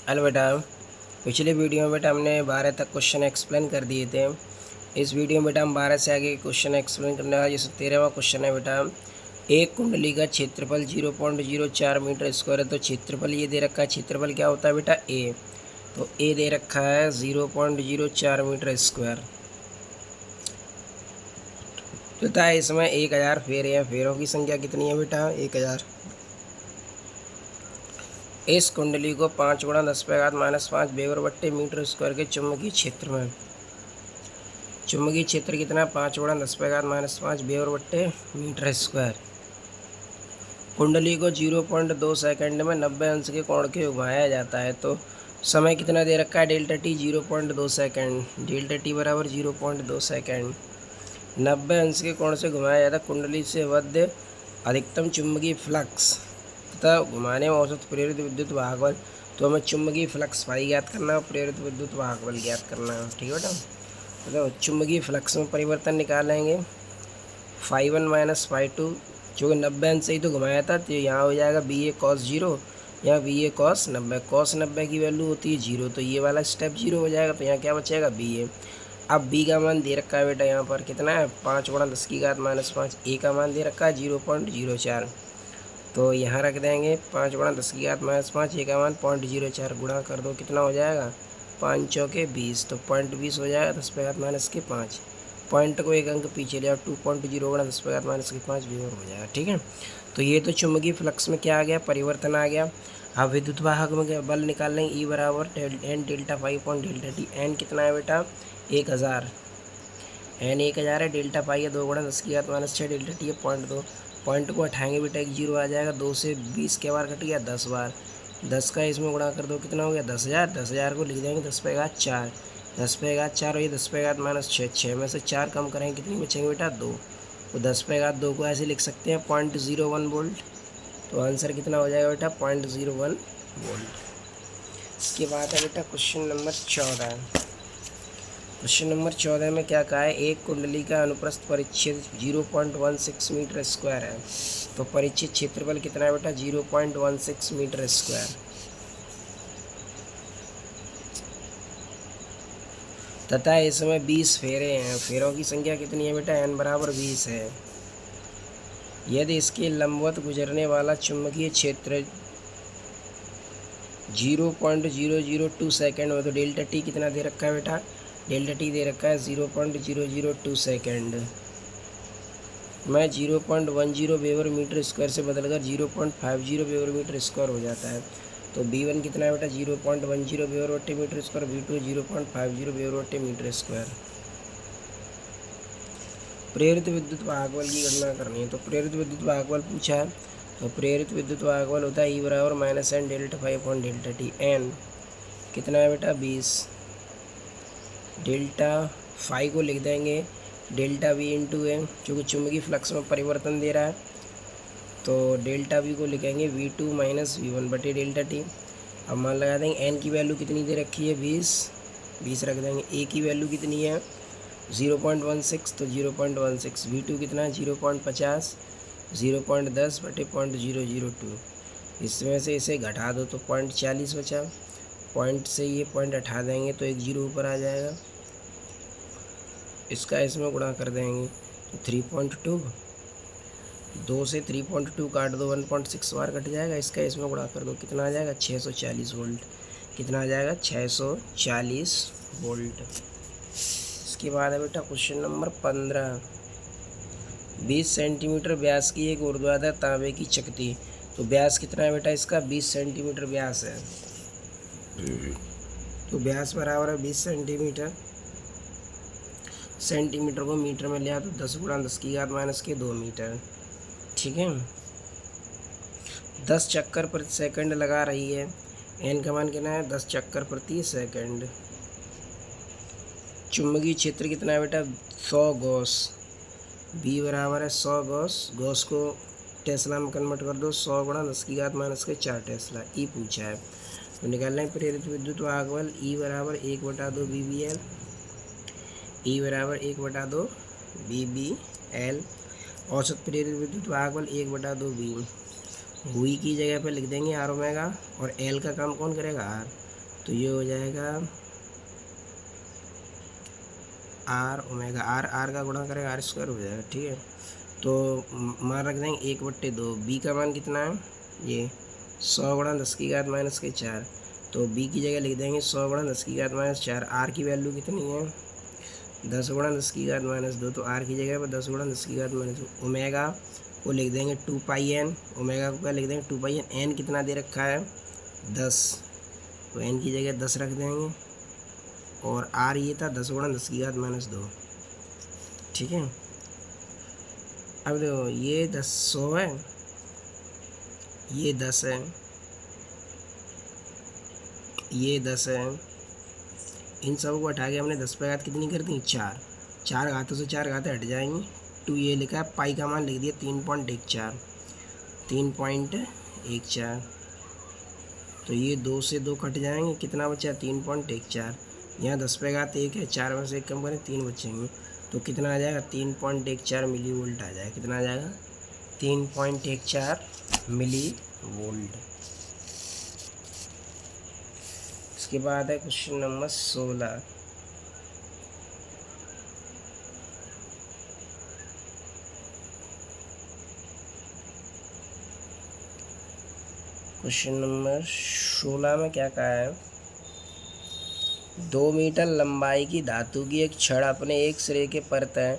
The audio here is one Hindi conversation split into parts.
हेलो बेटा। पिछले वीडियो में बेटा हमने 12 तक क्वेश्चन एक्सप्लेन कर दिए थे। इस वीडियो में बेटा हम 12 से आगे क्वेश्चन एक्सप्लेन करने वाले। जैसे 13वां क्वेश्चन है बेटा, एक कुंडली का क्षेत्रफल 0.04 मीटर स्क्वायर है। तो क्षेत्रफल ये दे रखा है, क्षेत्रफल क्या होता है बेटा ए। तो ए दे रखा है 0.04 मीटर स्क्वायर। तथा इसमें 1000 फेरे हैं। फेरों की संख्या कितनी है बेटा 1000। इस कुंडली को 5 गुणा 10⁻⁻5 वेबर बट्टे मीटर स्क्वायर के चुंबकीय क्षेत्र में, चुंबकीय क्षेत्र कितना 5 गुणा 10⁻⁻5 वेबर बट्टे मीटर स्क्वायर। कुंडली को 0.2 सेकंड में 90 अंश के कोण के घुमाया जाता है। तो समय कितना दे रखा है delta T 0.2 second. Delta T बराबर 0.2 सेकंड 90 अंश के कोण से घुमाया जाता है। कुंडली से बद्ध अधिकतम चुंबकीय फ्लक्स तथा घुमाने में औसत प्रेरित विद्युत भागबल। तो हमें चुंबकीय फ्लक्स फाई ज्ञात करना है और प्रेरित विद्युत भागबल ज्ञात करना है। ठीक है बेटा। तो चुंबकीय फ्लक्स में परिवर्तन निकालेंगे φ1 माइनस φ2, जो कि 90 अंश से ही तो घुमाया था। तो यहाँ हो जाएगा बी ए कॉस 0, यहाँ बी ए कॉस 90। कॉस 90 की वैल्यू होती है 0, तो ये वाला स्टेप 0 हो जाएगा। तो यहाँ क्या बचेगा बी ए। अब बी का मान दे रखा है बेटा यहाँ पर कितना है 5 गुणा 10⁻⁻5। ए का मान दे रखा है 0.04। तो यहाँ रख देंगे 5 गुणा 10⁻⁻5। ए का मान 0.04 गुणा कर दो कितना हो जाएगा 5 चौके 20। तो 0.20 हो जाएगा 10⁻⁻5। पॉइंट को एक अंक पीछे ले आओ, 2.0 गुणा 10⁻⁻5 वेबर हो जाएगा। ठीक है। तो ये तो चुंबकीय फ्लक्स में क्या आ गया परिवर्तन आ गया। अब विद्युत वाहक में बल निकाल लेंगे ई बराबर N delta phi point delta T. N कितना है बेटा 1000। एन 1000 है। डेल्टा पाई है 2 गुणा 10⁻⁻6 डेल्टा टी है 0.2। पॉइंट को हटाएंगे बेटा एक 0 आ जाएगा। 2 से 20 के बार कट गया 10 बार। 10 का इसमें गुणा कर दो कितना हो गया 10,000। 10,000 को लिख देंगे 10⁻4। 10⁻4 और ये 10⁻6। 6 में से 4 कम करेंगे कितनी बचेंगे बेटा 2। तो 10⁻2 को ऐसे लिख सकते हैं 0.01 वोल्ट। तो आंसर कितना हो जाएगा बेटा 0.01 वोल्ट। इसके बाद है बेटा क्वेश्चन नंबर 14। क्वेश्चन नंबर 14 में क्या कहा है, एक कुंडली का अनुप्रस्थ परिच्छेद 0.16 मीटर स्क्वायर है। तो परिच्छेद क्षेत्रफल कितना है बेटा 0.16 मीटर स्क्वायर। तथा इसमें 20 फेरे हैं। फेरों की संख्या कितनी है बेटा n बराबर 20 है। यदि इसके लंबवत गुजरने वाला चुंबकीय क्षेत्र 0.002 सेकंड में, तो डेल्टा टी कितना दे रखा है बेटा डेल्टा टी दे रखा है 0.002 सेकंड में 0.10 वेबर मीटर स्क्वायर से बदलकर 0.50 वेबर मीटर स्क्वायर हो जाता है। तो B1 कितना है बेटा 0.10 वेबर बट्टे मीटर स्क्वायर। B2 0.50 वेबर बट्टे मीटर स्क्वायर। प्रेरित विद्युत भागबल की गणना करनी है। तो प्रेरित विद्युत भागबल पूछा है। तो प्रेरित विद्युत भागबल होता है ई बराबर minus N delta phi upon delta T. N कितना है बेटा 20। डेल्टा फाई को लिख देंगे डेल्टा वी इंटू ए, क्योंकि चुंबकीय फ्लक्स में परिवर्तन दे रहा है। तो डेल्टा वी को लिखेंगे V2 माइनस V1 बटे डेल्टा टी। अब मान लगा देंगे एन की वैल्यू कितनी दे रखी है 20 रख देंगे। ए की वैल्यू कितनी है 0.16, तो 0.16। V2 कितना है 0.50, 0.10 बटे 0.002। इसमें से इसे घटा दो तो 0.40 बचा। पॉइंट से ये पॉइंट हटा देंगे तो एक 0 ऊपर आ जाएगा। इसका इसमें गुणा कर देंगे तो 3.2। 2 से 3.2 काट दो 1.6 बार कट जाएगा। इसका इसमें गुणा कर दो कितना आ जाएगा 640 वोल्ट। कितना आ जाएगा 640 वोल्ट। इसके बाद है बेटा क्वेश्चन नंबर 15। 20 सेंटीमीटर व्यास की एक ऊर्ध्वाधर तांबे की चकती। तो व्यास कितना है बेटा इसका 20 सेंटीमीटर व्यास है। तो व्यास बराबर है 20 सेंटीमीटर। सेंटीमीटर को मीटर में लिया तो 10 गुणा 10⁻⁻2 मीटर। ठीक है। 10 चक्कर प्रति सेकंड लगा रही है। एन का मान कितना है 10 चक्कर प्रति सेकंड। चुंबकीय क्षेत्र कितना है बेटा 100 गॉस। बी बराबर है 100 गॉस। गॉस को टेस्ला में कन्वर्ट कर दो 100 गुणा 10⁻⁻4 टेस्ला। ई पूछा है। तो निकालना है प्रेरित विद्युत भागबल ई बराबर 1/2 BBL। ई बराबर 1/2 BBL। औसत प्रेरित विद्युत भागबल 1/2 B। हुई की जगह पे लिख देंगे R ओमेगा और L का काम कौन करेगा R। तो ये हो जाएगा आर ओमेगा, आर का गुणा करेंगे R² हो जाएगा, ठीक है। तो मान रख देंगे 1/2। बी का मान कितना है, ये 100 गुणा 10⁻⁴। तो बी की जगह लिख देंगे 100 गुणा 10⁻⁴। आर की वैल्यू कितनी है, 10 गुणा 10⁻²। तो आर की जगह पर 10 गुणा 10⁻²। ओमेगा को लिख देंगे 2πn, ओमेगा को क्या लिख देंगे 2πn। एन कितना दे रखा है 10, तो एन की जगह 10 रख देंगे। और आर ये था 10 गुणा 10⁻², ठीक है। अब देखो ये 100 है, ये 10 है, ये 10 है। इन सब को हटा के हमने 10 पे घात कितनी कर दी, 4। 4 घातों से 4 घातें हट जाएंगी। 2 ये लिखा है, पाई का मान लिख दिया 3.14, 3.14। तो ये 2 से 2 कट जाएंगे, कितना बचा 3.14। यहाँ 10 पे घात 1 है, 4 में से 1 कम करें 3 बचेंगे। तो कितना आ जाएगा 3.14 मिली वोल्ट आ जाएगा। कितना आ जाएगा 3.14 मिली वोल्ट। इसके बाद है क्वेश्चन नंबर 16। क्वेश्चन नंबर 16 में क्या कहा है, 2 मीटर लंबाई की धातु की एक छड़ अपने एक सिरे के परतः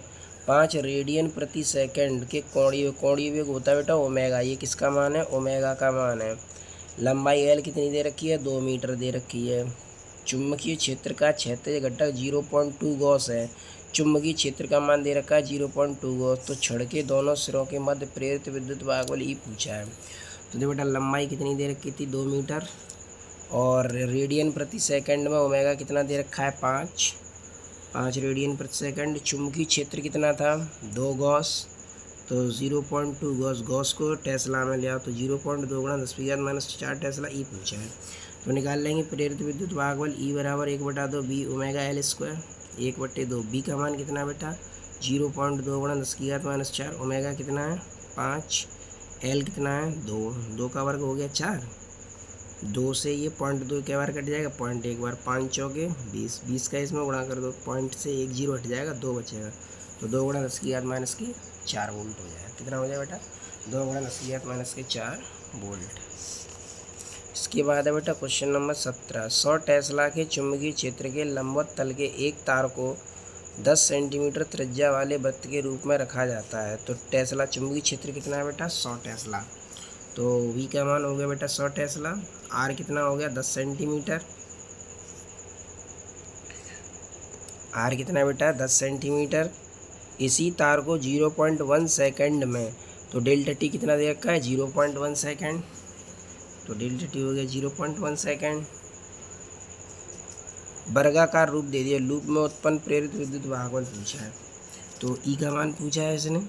5 रेडियन प्रति सेकंड के कोणीय वेग होता है बेटा ओमेगा। ये किसका मान है, ओमेगा का मान है। लंबाई एल कितनी दे रखी है, 2 मीटर दे रखी है। चुंबकीय क्षेत्र का क्षैतिज घटक 0.2 गॉस है। चुंबकीय क्षेत्र का मान दे रखा है 0.2 गॉस। तो छड़ के दोनों सिरों के मध्य प्रेरित विद्युत भागबल ई पूछा है। तो देखो बेटा लंबाई कितनी दे रखी थी, 2 मीटर, और रेडियन प्रति सेकंड में ओमेगा कितना दे रखा है, 5 रेडियन प्रति सेकंड। चुंबकीय क्षेत्र कितना था, 2 गॉस। तो 0.2 गॉस, गॉस को टेस्ला में लिया तो 0.2 गुणा 10⁻⁴ टेस्ला ई पूछा है। तो निकाल लेंगे प्रेरित विद्युत भागबल ई बराबर 1/2 B omega L square, 1/2। B का मान कितना बेटा 0.2 गुणा 10⁻⁴। ओमेगा कितना है 5, एल कितना है 2 का वर्ग हो गया 4। 2 से ये 0.2 के बार कट जाएगा, 0.1 बार 5 चौके 20, 20 का इसमें गुणा कर दो, पॉइंट से 1 0 हट जाएगा, 2 बचेगा। तो 2 गुणा 10⁻⁴ वोल्ट हो जाएगा। कितना हो जाएगा बेटा 2 गुणा 10⁻⁴ वोल्ट। इसके बाद है बेटा क्वेश्चन नंबर 17। 100 टेस्ला के चुंबकीय क्षेत्र के लंबवत तल के एक तार को 10 सेंटीमीटर त्रिज्या वाले वृत्त के रूप में रखा जाता है। तो टेस्ला चुंबकीय क्षेत्र कितना है बेटा 100 टेस्ला। तो वी का मान हो गया बेटा 100 टेस्ला। आर कितना हो गया 10 सेंटीमीटर। आर कितना बेटा 10 सेंटीमीटर। इसी तार को 0.1 सेकंड में, तो डेल्टा टी कितना दे रखा है 0.1 सेकंड। तो डेल्टा टी हो गया 0.1 सेकंड। वर्गाकार रूप दे दिया, लूप में उत्पन्न प्रेरित विद्युत भागबल पूछा है। तो ई का मान पूछा है इसने,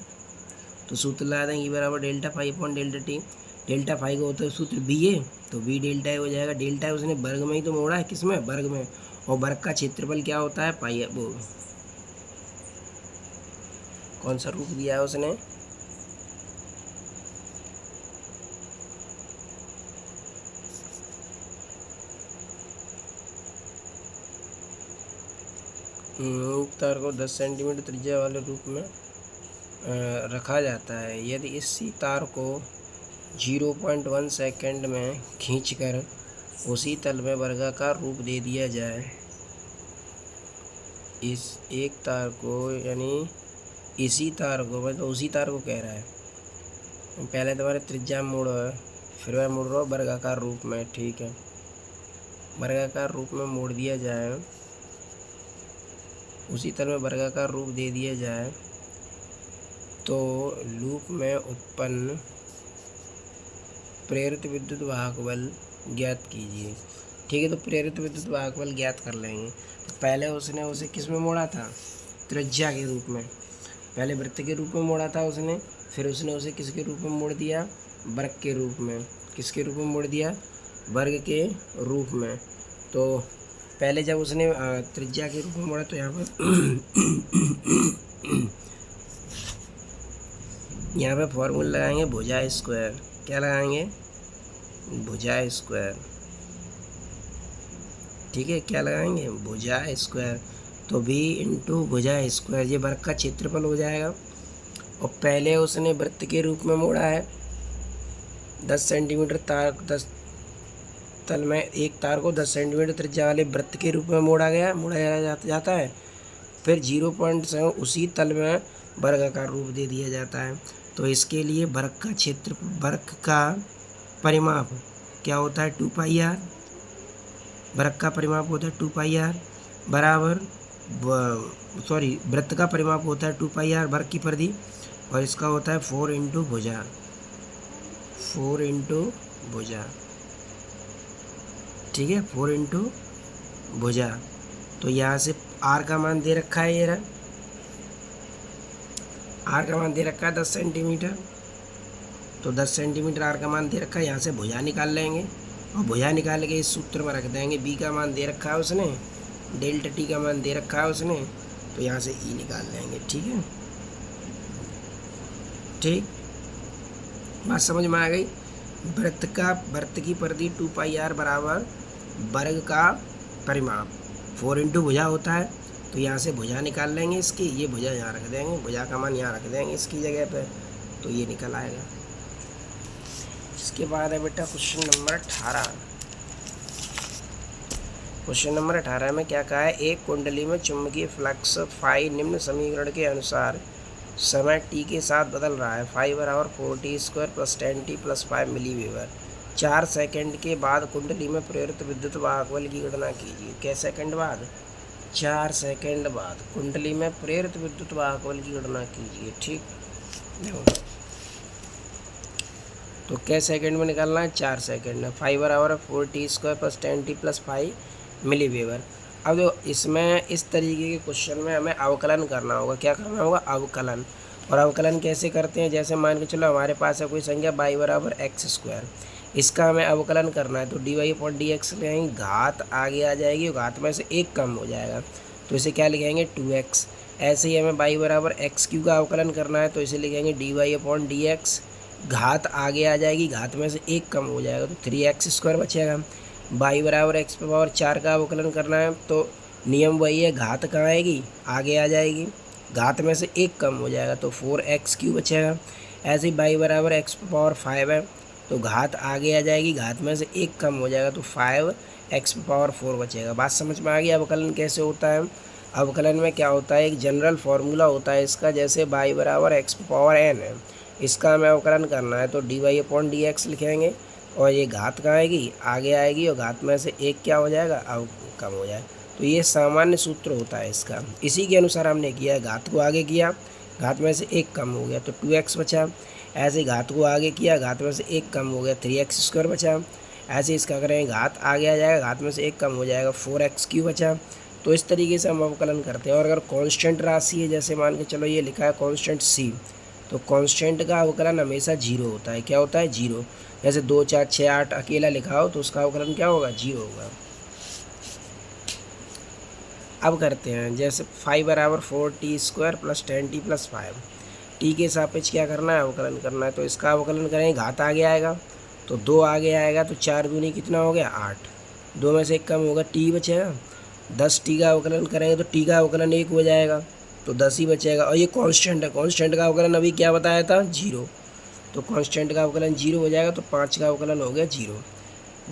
तो सूत्र लगा देंगे ई बराबर delta phi upon delta T. Delta phi का होता है सूत्र बी ए, तो बी डेल्टा ए हो जाएगा। डेल्टा है उसने वर्ग में ही तो मोड़ा है, किस में वर्ग में, और वर्ग का क्षेत्रफल क्या होता है पाई। वो कौन सा रूप दिया है उसने, तार को 10 सेंटीमीटर त्रिज्या वाले रूप में रखा जाता है। यदि इसी तार को 0.1 सेकंड में खींचकर उसी तल में वर्गाकार रूप दे दिया जाए, इस एक तार को, यानी इसी तार को, मतलब उसी तार को कह रहा है, पहले तुम्हारे त्रिज्या मोड़ो है, फिर मैं मोड़ रहा हूँ वर्गाकार रूप में, ठीक है। वर्गाकार रूप में मोड़ दिया जाए, उसी तल में वर्गाकार रूप दे दिया जाए, तो लूप में उत्पन्न प्रेरित विद्युत भागबल ज्ञात कीजिए, ठीक है। तो प्रेरित विद्युत भागबल ज्ञात कर लेंगे। तो पहले उसने उसे किस में मोड़ा था, त्रिज्या के रूप में, पहले वृत्त के रूप में मोड़ा था उसने, फिर उसने उसे किसके रूप में मोड़ दिया, वर्ग के रूप में। किसके रूप में मोड़ दिया, वर्ग के रूप में। तो पहले जब उसने त्रिज्या के रूप में मोड़ा, तो यहाँ पे फॉर्मूला लगाएंगे भुजा स्क्वायर। क्या लगाएंगे, भुजा स्क्वायर। ठीक है, क्या लगाएंगे, भुजा स्क्वायर। तो v इंटू भुजा स्क्वायर ये वर्ग का क्षेत्रफल हो जाएगा। और पहले उसने वृत्त के रूप में मोड़ा है, 10 सेंटीमीटर तार 10 तल में एक तार को 10 सेंटीमीटर त्रिज्या वाले वृत्त के रूप में मोड़ा जाता है। फिर 0.7 उसी तल में वर्गाकार रूप दे दिया जाता है। तो इसके लिए वर्ग का परिमाप क्या होता है, 2πr। वर्ग का परिमाप होता है 2πr बराबर वृत्त का परिमाप होता है 2πr वर्ग की परिधि, और इसका होता है 4 इंटू भुजा। ठीक है, 4 इंटू भुजा। तो यहाँ से आर का मान दे रखा है, ये रहा आर का मान दे रखा है 10 सेंटीमीटर। तो 10 सेंटीमीटर आर का मान दे रखा है, यहाँ से भुजा निकाल लेंगे और भुजा निकाल के इस सूत्र में रख देंगे। बी का मान दे रखा है उसने, डेल्टा टी का मान दे रखा है उसने, तो यहाँ से ई निकाल लेंगे। ठीक है, ठीक, बात समझ में आ गई। वृत्त की परिधि 2πr बराबर वर्ग का परिमाप 4 इंटू भुजा होता है। तो यहाँ से भुजा निकाल लेंगे इसकी, ये भुजा यहाँ रख देंगे, भुजा का मान यहाँ रख देंगे इसकी जगह पे, तो ये निकल आएगा। इसके बाद है बेटा क्वेश्चन नंबर 18। क्वेश्चन नंबर 18 में क्या कहा है, एक कुंडली में चुंबकीय फ्लक्स फाई निम्न समीकरण के अनुसार समय t के साथ बदल रहा है। फाई बराबर 4t² + 10t + 5 मिली वेबर। 4 सेकंड के बाद कुंडली में प्रेरित विद्युत वाहक बल की गणना कीजिए। क्या सेकंड बाद, 4 सेकंड बाद कुंडली में प्रेरित विद्युत वाहक बल की गणना कीजिए। ठीक, तो क्या सेकंड में निकालना है, 4 सेकंड में। फाई बराबर 4t² + 10t + 5 मिली वेबर। अब जो इसमें इस तरीके के क्वेश्चन में हमें अवकलन करना होगा। क्या करना होगा, अवकलन। और अवकलन कैसे करते हैं, जैसे मान के चलो हमारे पास है कोई संख्या y बराबर x², इसका हमें अवकलन करना है। तो dy/dx लेंगे, घात आगे आ जाएगी और घात में से एक कम हो जाएगा, तो इसे क्या लिखेंगे, 2x। ऐसे ही हमें y बराबर x³ का अवकलन करना है, तो इसे लिखेंगे dy/dx, घात आगे आ जाएगी, घात में से एक कम हो जाएगा, तो 3x² बचेगा। y बराबर x⁴ का अवकलन करना है, तो नियम वही है, घात कहाँ आएगी, आगे आ जाएगी, घात में से एक कम हो जाएगा, तो 4x³ बचेगा। ऐसे ही y बराबर x⁵ है, तो घात आगे आ जाएगी, घात में से एक कम हो जाएगा, तो 5x⁴ बचेगा। बात समझ में आ गई अवकलन कैसे होता है। अवकलन में क्या होता है, एक जनरल फार्मूला होता है इसका, जैसे y बराबर x⁴n है, इसका हमें अवकलन करना है, तो dy/dx लिखेंगे, और ये घात कहाँ आएगी, आगे आएगी, और घात में से एक क्या हो जाएगा, अब कम हो जाए। तो ये सामान्य सूत्र होता है इसका, इसी के अनुसार हमने किया है। घात को आगे किया, घात में से एक कम हो गया, तो 2x बचा। ऐसे घात को आगे किया, घात में से एक कम हो गया, 3x² बचा। ऐसे इसका करेंगे, घात आगे आ जाएगा, घात में से एक कम हो जाएगा, 4x³ बचा। तो इस तरीके से हम अवकलन करते हैं। और अगर कांस्टेंट राशि है, जैसे मान के चलो ये लिखा है कांस्टेंट c, तो कांस्टेंट का अवकलन हमेशा 0 होता है। क्या होता है, 0। जैसे 2, 4, 6, 8 अकेला लिखा हो, तो उसका अवकलन क्या होगा, 0 होगा। अब करते हैं, जैसे फाई बराबर 4t² + 10t + 5, टी के सापेक्ष क्या करना है, अवकलन करना है। तो इसका अवकलन करेंगे, घात आगे आएगा, तो 2 आगे आएगा, तो 4 दूनी कितना हो गया, 8। 2 में से एक कम होगा, टी बचेगा। 10t का अवकलन करेंगे, तो टी का अवकलन 1 हो जाएगा, तो 10 ही बचेगा। और ये कांस्टेंट है, कांस्टेंट का अवकलन अभी क्या बताया था, 0, तो कांस्टेंट का अवकलन 0 हो जाएगा, तो 5 का अवकलन हो गया 0।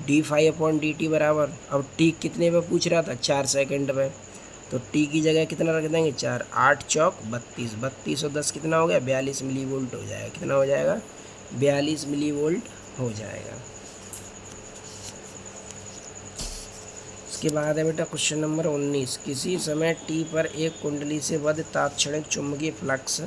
dy/dt बराबर, अब टी कितने पे पूछ रहा था, 4 सेकंड में, तो टी की जगह कितना रख देंगे, 4, 8 चौक 32, 32 और 10 कितना हो गया, 42 मिली वोल्ट हो जाएगा। कितना हो जाएगा, 42 मिली वोल्ट हो जाएगा। इसके बाद है बेटा क्वेश्चन नंबर 19। किसी समय t पर एक कुंडली से बद्ध तात्क्षणिक चुंबकीय फ्लक्स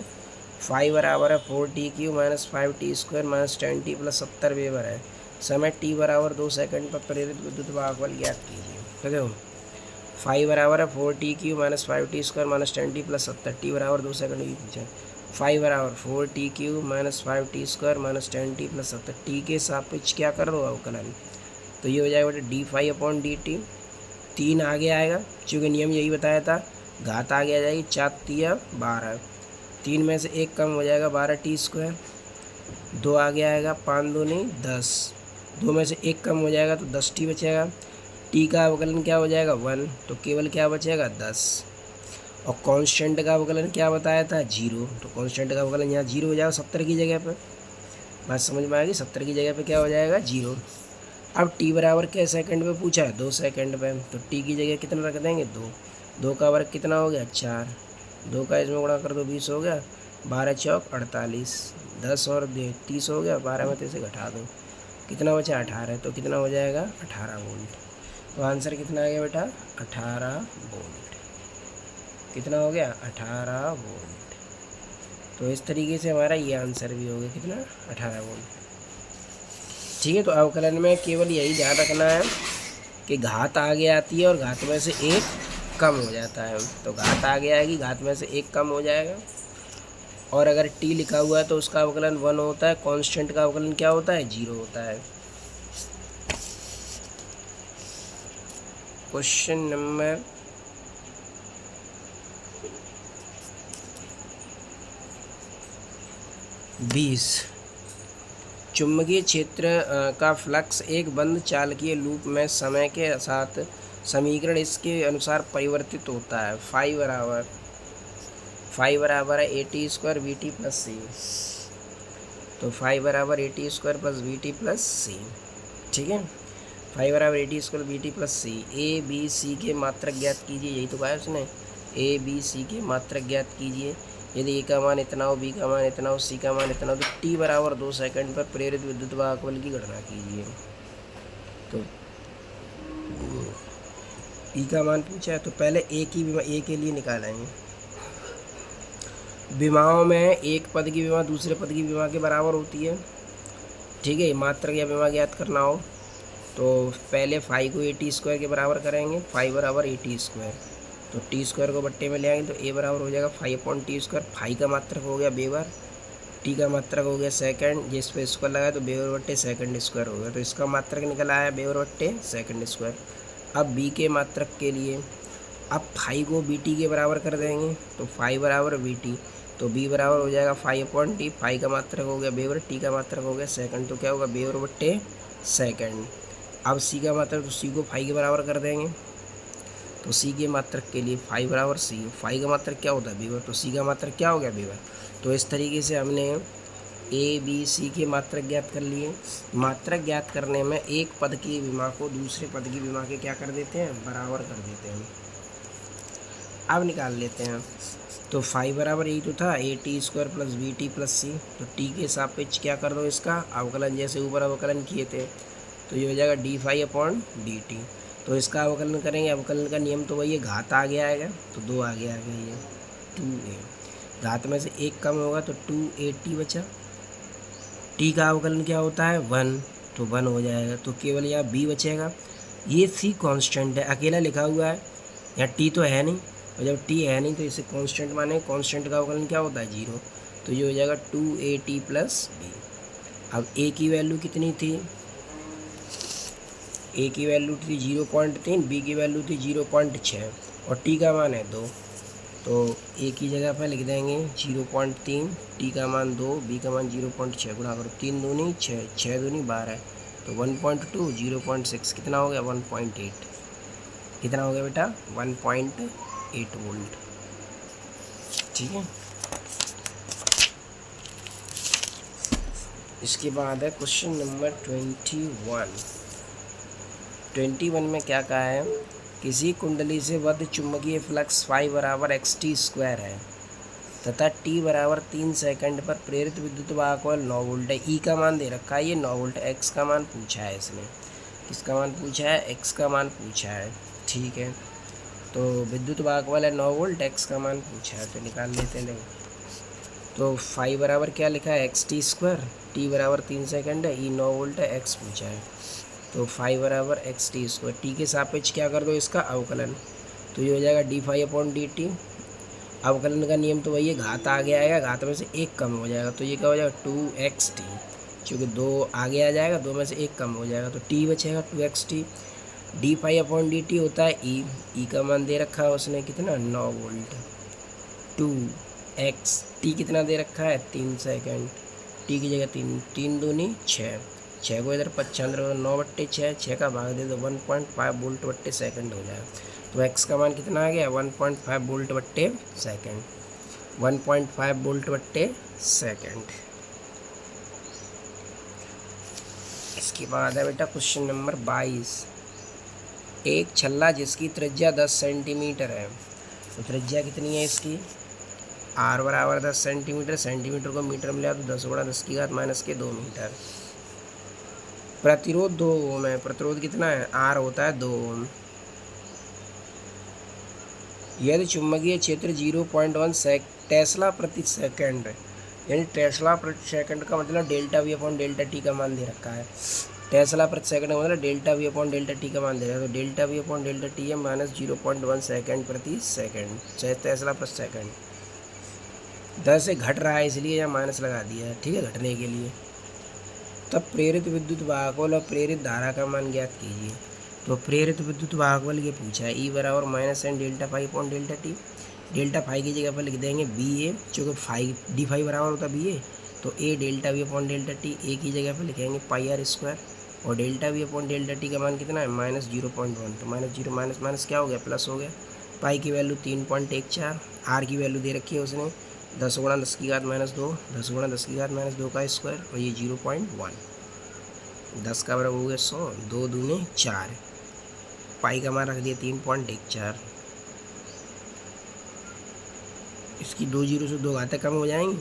फाई बराबर है 4t³ - 5t² - 10t + 70 वेबर है। समय t बराबर 2 सेकंड पर प्रेरित विद्युत वाहक बल ज्ञात कीजिए। ठीक है, फाई बराबर है 4t³ - 5t² - 10t + 70, t बराबर 2 सेकंड की पूछा। फाई बराबर 4t³ - 5t² - 10t + 70, टी के सापेक्ष क्या कर रहे हो, अवकलन। तो ये हो जाएगा बेटा dφ/dt। 3 आगे आएगा, चूँकि नियम यही बताया था, घात आगे आ जाएगी, 4 × 12, 3 में से एक कम हो जाएगा, 12t²। 2 आगे आएगा, 5 दूनी 10, 2 में से एक कम हो जाएगा, तो 10t बचेगा। टी का अवकलन क्या हो जाएगा 1, तो केवल क्या बचेगा 10। और कांस्टेंट का अवकलन क्या बताया था 0, तो कांस्टेंट का अवकलन यहाँ 0 हो जाएगा 70 की जगह पर। बात समझ में आएगी, 70 की जगह पे क्या हो जाएगा 0। अब टी बराबर क्या सेकंड पे पूछा है 2 सेकंड पे, तो टी की जगह कितना रख देंगे 2। 2 का वर्ग कितना हो गया 4, 2 का इसमें गुणा कर दो 20 हो गया, 12 चौक 48, 10 और 30 हो गया, 12 में 3 से घटा दो, कितना बचा 18, तो कितना हो जाएगा 18 वोल्ट। तो आंसर कितना आ गया बेटा 18 वोल्ट। कितना हो गया 18 वोल्ट। तो इस तरीके से हमारा ये आंसर भी हो गया कितना 18 वोल्ट। ठीक है, तो अवकलन में केवल यही ध्यान रखना है कि घात आगे आती है और घात में से एक कम हो जाता है। तो घात आगे आएगी, घात में से एक कम हो जाएगा। और अगर टी लिखा हुआ है तो उसका अवकलन 1 होता है, कांस्टेंट का अवकलन क्या होता है 0 होता है। क्वेश्चन नंबर 20, चुंबकीय क्षेत्र का फ्लक्स एक बंद चालकीय लूप में समय के साथ समीकरण इसके अनुसार परिवर्तित होता है। फाई बराबर है AT² VT प्लस सी। तो फाई बराबर AT² प्लस VT प्लस सी। ठीक है, फाई बराबर AT² VT प्लस सी। ABC के मात्रक ज्ञात कीजिए, यही तो कहा है उसने, ABC के मात्रक ज्ञात कीजिए। यदि ए का मान इतना हो, बी का मान इतना हो, सी का मान इतना हो, तो टी बराबर 2 सेकंड पर प्रेरित विद्युत वाहक बल की गणना कीजिए। तो ई का मान पूछा है, तो पहले ए के लिए निकालेंगे। विमाओं में एक पद की विमा दूसरे पद की विमा के बराबर होती है। ठीक है, मात्रक या विमा ज्ञात करना हो तो पहले फाई को AT² के बराबर करेंगे। फाई बराबर AT², तो T² को बट्टे में ले आएंगे तो ए बराबर हो जाएगा 5/T²। फाई का मात्रक हो गया वेबर, टी का मात्रक हो गया सेकंड, जिस पे स्क्वायर लगाया तो वेबर बट्टे सेकंड स्क्वायर हो गया। तो इसका मात्रक निकल आया वेबर बट्टे सेकंड स्क्वायर। अब बी के मात्रक के लिए अब फाई को BT के बराबर कर देंगे, तो फाई बराबर VT, तो बी बराबर हो जाएगा 5/T। फाई का मात्रक हो गया वेबर, टी का मात्रक हो गया सेकंड, तो क्या होगा वेबर बट्टे सेकंड। अब सी का मात्रक, तो सी को फाई के बराबर कर देंगे, तो सी के मात्रक के लिए फाई बराबर सी। फाई का मात्रक क्या होता है वेबर, तो सी का मात्रक क्या हो गया वेबर। तो इस तरीके से हमने ABC के मात्रक ज्ञात कर लिए। मात्रक ज्ञात करने में एक पद की विमा को दूसरे पद की विमा के क्या कर देते हैं बराबर कर देते हैं। अब निकाल लेते हैं, तो फाई बराबर यही तो था AT² प्लस VT प्लस सी। तो टी के सापेक्ष क्या कर दो इसका अवकलन, जैसे ऊपर अवकलन किए थे, तो ये हो जाएगा d∅/dt। तो इसका अवकलन करेंगे, अवकलन का नियम तो वही है, घात आगे आएगा तो 2 आगे आ गया, ये 2a। घात में से एक कम होगा तो 2AT बचा। टी का अवकलन क्या होता है 1, तो 1 हो जाएगा, तो केवल यहाँ b बचेगा। ये सी कांस्टेंट है, अकेला लिखा हुआ है, यहाँ टी तो है नहीं, और जब टी है नहीं तो इसे कांस्टेंट माने। कांस्टेंट का अवकलन क्या होता है 0, तो ये हो जाएगा 2AT प्लस b। अब ए की वैल्यू कितनी थी, ए की वैल्यू थी 0.3, बी की वैल्यू थी 0.6 और टी का मान है 2। तो ए की जगह पर लिख देंगे 0.3, टी का मान 2, बी का मान 0.6, गुणा करो 3 दूनी 6, 6 दूनी 12, तो 1.2 0.6 कितना हो गया 1.8। कितना हो गया बेटा 1.8 वोल्ट। ठीक है, इसके बाद है क्वेश्चन नंबर 21 में क्या कहा है, किसी कुंडली से बद्ध चुंबकीय फ्लक्स फाई बराबर XT² है तथा टी बराबर 3 सेकंड पर प्रेरित विद्युत वाहक बल 9 वोल्ट है। ई का मान दे रखा है ये 9 वोल्ट, एक्स का मान पूछा है इसने, किसका मान पूछा है एक्स का मान पूछा है। ठीक है, तो विद्युत वाहक बल है 9 वोल्ट, एक्स का मान पूछा है, तो निकाल लेते हैं। तो फाई बराबर क्या लिखा है XT², टी बराबर 3 सेकंड है, ई 9 वोल्ट है, एक्स पूछा है, तो फाई बराबर XT²। टी के सापेक्ष क्या कर दो इसका अवकलन, तो ये हो जाएगा d∅/dt। अवकलन का नियम तो वही है, घात आगे आएगा, घात में से एक कम हो जाएगा, तो ये क्या हो जाएगा 2xt, क्योंकि 2 आगे आ जाएगा, 2 में से एक कम हो जाएगा, तो t बचेगा 2xt। d∅/dt होता है ई का मान दे रखा है उसने कितना 9 वोल्ट, 2x, टी कितना दे रखा है 3 सेकंड, टी की जगह 3 दूनी 6, 6 को इधर 95 9/6, 6 का भाग दे दो 1.5 वोल्ट बट्टे सेकंड हो जाएगा। तो एक्स का मान कितना आ गया 1.5 वोल्ट बट्टे सेकंड, 1.5 वोल्ट बट्टे सेकंड। इसके बाद है बेटा क्वेश्चन नंबर 22। एक छल्ला जिसकी त्रिज्या 10 सेंटीमीटर है, तो त्रिज्या कितनी है इसकी, आर बराबर 10 सेंटीमीटर, सेंटीमीटर को मीटर में लिया तो 10 × 10⁻⁻2 मीटर। प्रतिरोध 2 ओम है, प्रतिरोध कितना है, आर होता है 2 ओम। यदि चुंबकीय क्षेत्र 0.1 टेस्ला प्रति सेकंड, यानी टेस्ला प्रति सेकंड का मतलब delta v upon delta t का मान दे रखा है। टेस्ला प्रति सेकंड का मतलब delta v upon delta t का मान दे रहा है, तो delta v upon delta T है -0.1 सेकंड प्रति सेकंड, चाहे टेस्ला प्रति सेकंड। 10 से घट रहा है इसलिए यहाँ माइनस लगा दिया है, ठीक है, घटने के लिए। तब प्रेरित विद्युत वाहकबल और प्रेरित धारा का मान ज्ञात कीजिए। तो प्रेरित विद्युत वाहकबल ये पूछा है, ई बराबर -n delta phi upon delta T. Delta phi की जगह पर लिख देंगे बी ए, चूँकि फाई डी फाई बराबर होता है बी ए, तो a delta v upon delta t, a की जगह पर लिखेंगे पाई आर स्क्वायर, और delta v upon delta t का मान कितना है -0.1, तो -0 माइनस माइनस क्या हो गया, प्लस हो गया। पाई की वैल्यू 3.14, आर की वैल्यू दे रखी है उसने 10 × 10⁻², 10 × 10⁻² का स्क्वायर, और ये 0.1, 10 का बराबर हो गया 100, 2 दूने 4, पाई का मान रख दिया 3.14। इसकी 2 जीरो से 2 घातें कम हो जाएंगी,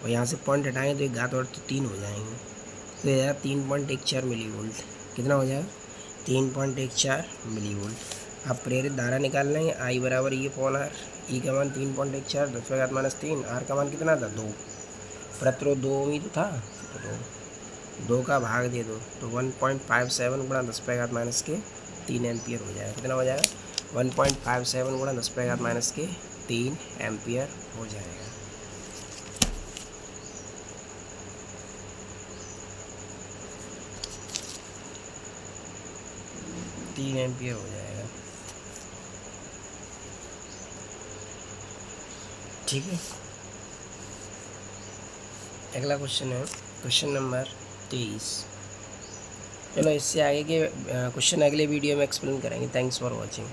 और यहाँ से पॉइंट हटाएंगे तो एक घात और तो 3 हो जाएंगे, तो यह 3.14 मिली वोल्ट। कितना हो जाएगा 3.14 मिली वोल्ट। अब प्रेरित धारा निकाल लेंगे, आई बराबर ई अपॉन आर, ई का मान 3.14, 10⁻³ आर का मान कितना था 2, प्रतिरोध 2 ओम ही तो था, तो 2 का भाग दे दो, तो 1.57 × 10⁻³ एम्पियर हो जाएगा। कितना हो जाएगा 1.57 × 10⁻³ एम्पियर हो जाएगा। तीन एम्पियर हो जाएगा, ठीक है। अगला क्वेश्चन है क्वेश्चन नंबर 23। चलो इससे आगे के क्वेश्चन अगले वीडियो में एक्सप्लेन करेंगे। Thanks for watching.